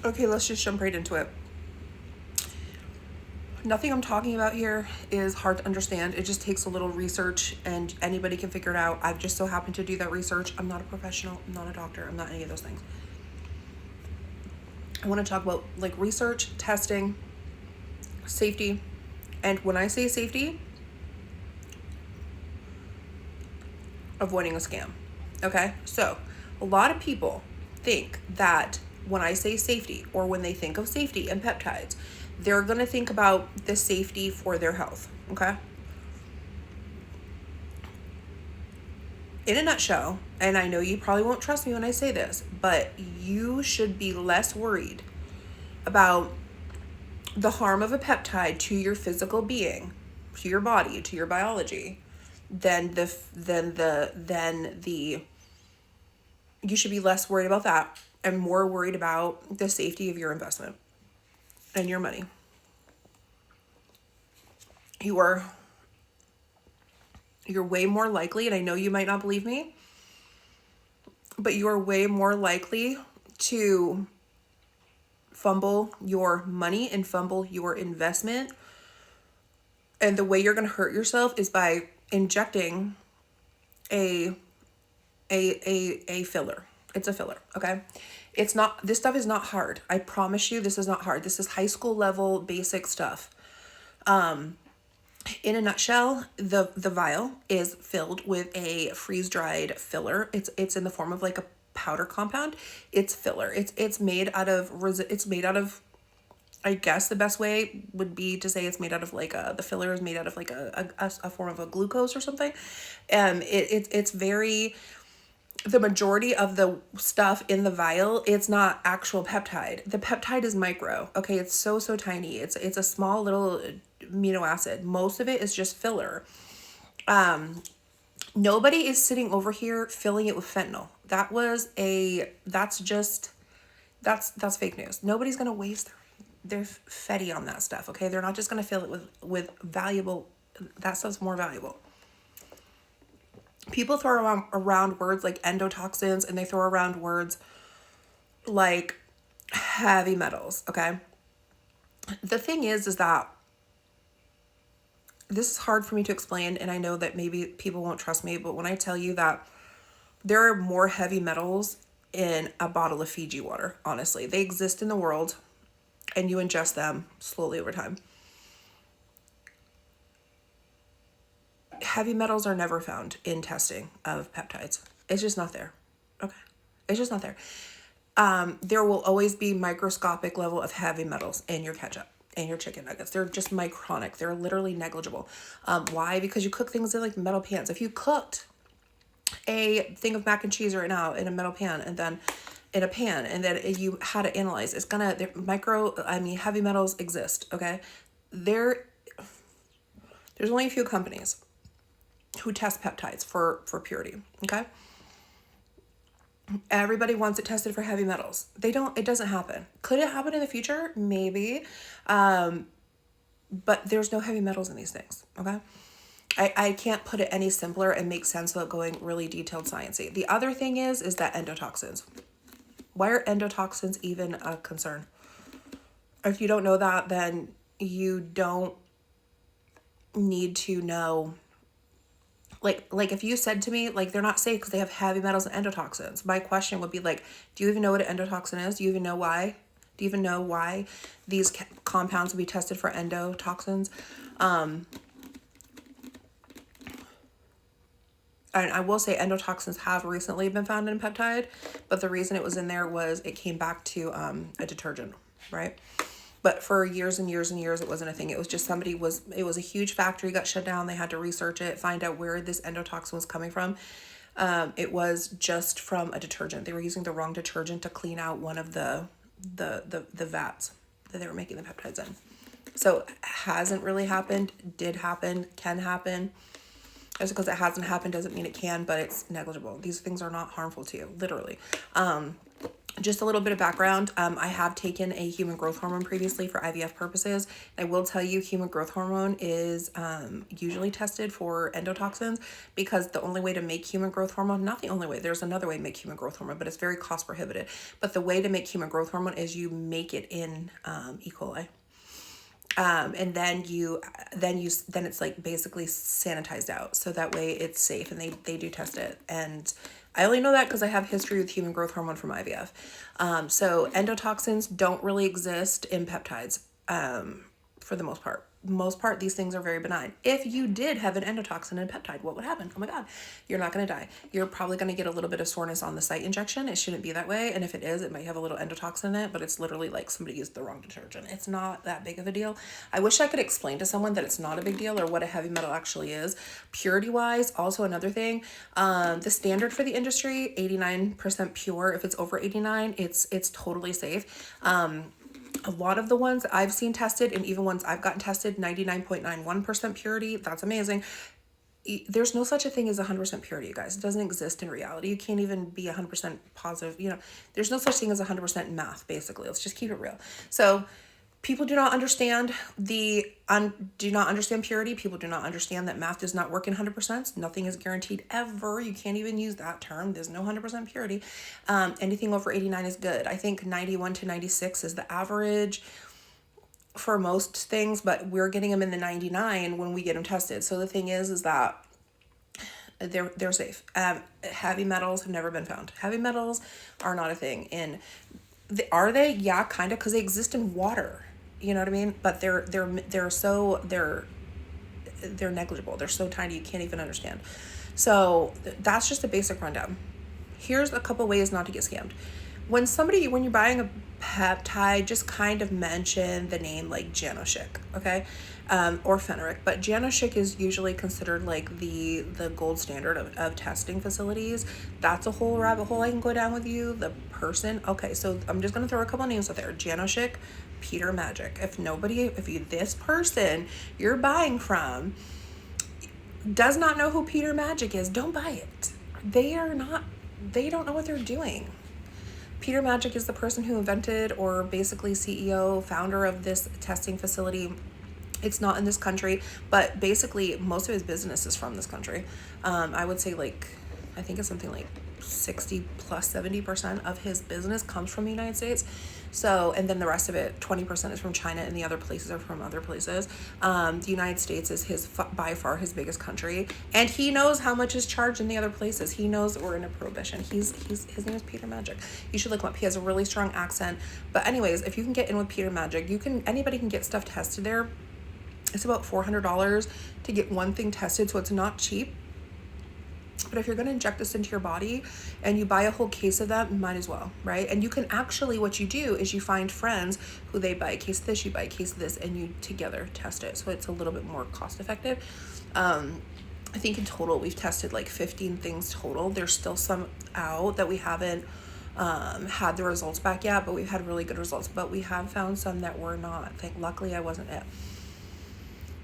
Okay, let's just jump right into it. Nothing I'm talking about here is hard to understand. It just takes a little research and anybody can figure it out. I've just so happened to do that research. I'm not a professional, I'm not a doctor, I'm not any of those things. I want to talk about like research, testing, safety. And when I say safety, avoiding a scam. Okay? So, a lot of people think that when I say safety or when they think of safety and peptides, they're going to think about the safety for their health. Okay? In a nutshell, and I know you probably won't trust me when I say this, but you should be less worried about the harm of a peptide to your physical being, to your body, to your biology, than the you should be less worried about that and more worried about the safety of your investment and your money. You're way more likely, and I know you might not believe me, but you are way more likely to fumble your money and fumble your investment. And the way you're going to hurt yourself is by injecting a a filler. It's a filler, okay? It's not, this stuff is not hard. I promise you this is not hard. This is high school level basic stuff. In a nutshell, the vial is filled with a freeze-dried filler. It's in the form of like a powder compound. It's filler. It's made out of I guess the best way would be to say it's made out of like the filler is made out of like a form of a glucose or something. It's very, the majority of the stuff in the vial, it's not actual peptide. The peptide is micro. Okay, it's so tiny. It's a small little amino acid. Most of it is just filler. Nobody is sitting over here filling it with fentanyl. That's fake news. Nobody's gonna waste their fetty on that stuff. Okay, they're not just gonna fill it with valuable. That stuff's more valuable. People throw around words like endotoxins, and they throw around words like heavy metals. Okay, the thing is that this is hard for me to explain, and I know that maybe people won't trust me, but when I tell you that there are more heavy metals in a bottle of Fiji water, honestly, they exist in the world, and you ingest them slowly over time. Heavy metals are never found in testing of peptides. It's just not there. Okay. It's just not there. There will always be microscopic level of heavy metals in your ketchup and your chicken nuggets. They're just micronic. They're literally negligible. Why? Because you cook things in like metal pans. If you cooked a thing of mac and cheese right now in a metal pan and then in a pan and then you had to analyze, it's gonna, heavy metals exist. Okay. There's only a few companies who test peptides for purity. Okay. Everybody wants it tested for heavy metals. It doesn't happen. Could it happen in the future? Maybe. But there's no heavy metals in these things. Okay. I can't put it any simpler and make sense without going really detailed sciencey. The other thing is that endotoxins. Why are endotoxins even a concern? If you don't know that, then you don't need to know. Like if you said to me, like, they're not safe because they have heavy metals and endotoxins, my question would be like, do you even know what an endotoxin is? Do you even know why? Do you even know why these compounds would be tested for endotoxins? And I will say endotoxins have recently been found in peptide, but the reason it was in there was it came back to a detergent, right? But for years and years and years, it wasn't a thing. It was just it was a huge factory, got shut down. They had to research it, find out where this endotoxin was coming from. It was just from a detergent. They were using the wrong detergent to clean out one of the vats that they were making the peptides in. So hasn't really happened, did happen, can happen. Just because it hasn't happened doesn't mean it can, but it's negligible. These things are not harmful to you, literally. Just a little bit of background. I have taken a human growth hormone previously for IVF purposes. I will tell you human growth hormone is usually tested for endotoxins, because the only way to make human growth hormone, not the only way, there's another way to make human growth hormone, but it's very cost prohibitive. But the way to make human growth hormone is you make it in E. coli. And then it's like basically sanitized out, so that way it's safe, and they do test it. And I only know that because I have history with human growth hormone from IVF. So endotoxins don't really exist in peptides, for the most part. These things are very benign. If you did have an endotoxin and peptide, what would happen? Oh my God, you're not going to die. You're probably going to get a little bit of soreness on the site injection. It shouldn't be that way. And if it is, it might have a little endotoxin in it, but it's literally like somebody used the wrong detergent. It's not that big of a deal. I wish I could explain to someone that it's not a big deal or what a heavy metal actually is. Purity wise, also another thing, the standard for the industry, 89% pure. If it's over 89, it's totally safe. A lot of the ones I've seen tested, and even ones I've gotten tested, 99.91% purity. That's amazing. There's no such a thing as 100% purity, you guys. It doesn't exist in reality. You can't even be 100% positive. There's no such thing as 100% math, basically. Let's just keep it real. So people do not understand purity. People do not understand that math does not work in 100%. Nothing is guaranteed ever. You can't even use that term. There's no 100% purity. Anything over 89 is good. I think 91 to 96 is the average for most things, but we're getting them in the 99 when we get them tested. So the thing is that they're safe. Heavy metals have never been found. Heavy metals are not a thing. Are they? Yeah, kind of, because they exist in water. You know what I mean? But they're negligible. They're so tiny you can't even understand. So that's just a basic rundown. Here's a couple ways not to get scammed. When you're buying a peptide, just kind of mention the name like Janochic, okay? Or Fenric, but Janochic is usually considered like the gold standard of testing facilities. That's a whole rabbit hole I can go down with you. The person, okay, so I'm just gonna throw a couple names out there. Janochic, Peter Magic. This person you're buying from does not know who Peter Magic is, don't buy it. They don't know what they're doing. Peter Magic is the person who invented, or basically CEO, founder of this testing facility. It's not in this country, but basically most of his business is from this country. I would say I think it's something like 60 plus 70% of his business comes from the United States. So, and then the rest of it, 20% is from China, and the other places are from other places. The United States is by far his biggest country, and he knows how much is charged in the other places. He knows we're in a prohibition. His name is Peter Magic. You should look him up. He has a really strong accent. But anyways, if you can get in with Peter Magic, anybody can get stuff tested there. It's about $400 to get one thing tested, so it's not cheap. But if you're going to inject this into your body and you buy a whole case of that, might as well, right? And you can actually, what you do is you find friends who they buy a case of this, you buy a case of this, and you together test it. So it's a little bit more cost effective. I think in total we've tested like 15 things total. There's still some out that we haven't had the results back yet, but we've had really good results. But we have found some that were not. Luckily I wasn't it.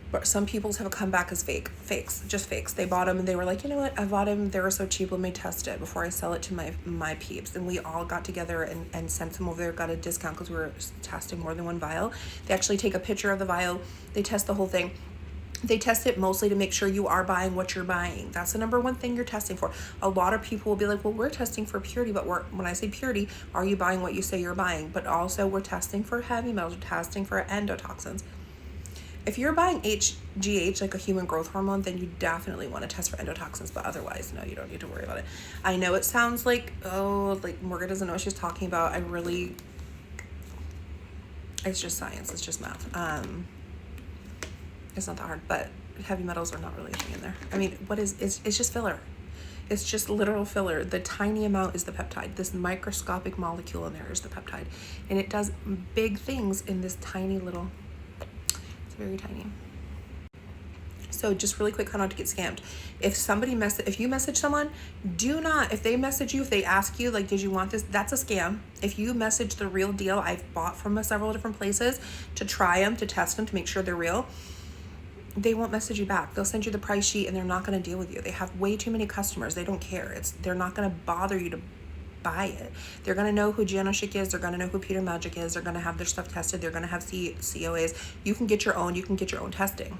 But some people's have come back as fakes. They bought them and they were like, you know what, I bought them, they were so cheap, let me test it before I sell it to my peeps. And we all got together and sent them over there, got a discount because we were testing more than one vial. They actually take a picture of the vial, they test the whole thing. They test it mostly to make sure you are buying what you're buying. That's the number one thing you're testing for. A lot of people will be like, well, we're testing for purity, but when I say purity, are you buying what you say you're buying? But also we're testing for heavy metals, we're testing for endotoxins. If you're buying HGH, like a human growth hormone, then you definitely want to test for endotoxins, but otherwise, no, you don't need to worry about it. I know it sounds like Morgan doesn't know what she's talking about. It's just science, it's just math. It's not that hard, but heavy metals are not really a thing in there. I mean, it's just filler. It's just literal filler. The tiny amount is the peptide. This microscopic molecule in there is the peptide. And it does big things in this tiny little, very tiny. So just really quick, how not to get scammed. If you message someone, if they message you, if they ask you like, did you want this, that's a scam. If you message the real deal, I've bought from several different places to try them, to test them, to make sure they're real, they won't message you back. They'll send you the price sheet and they're not going to deal with you. They have way too many customers. They don't care. They're not going to bother you to buy it. They're going to know who Gianoshik is. They're going to know who Peter Magic is. They're going to have their stuff tested. They're going to have COAs. You can get your own testing.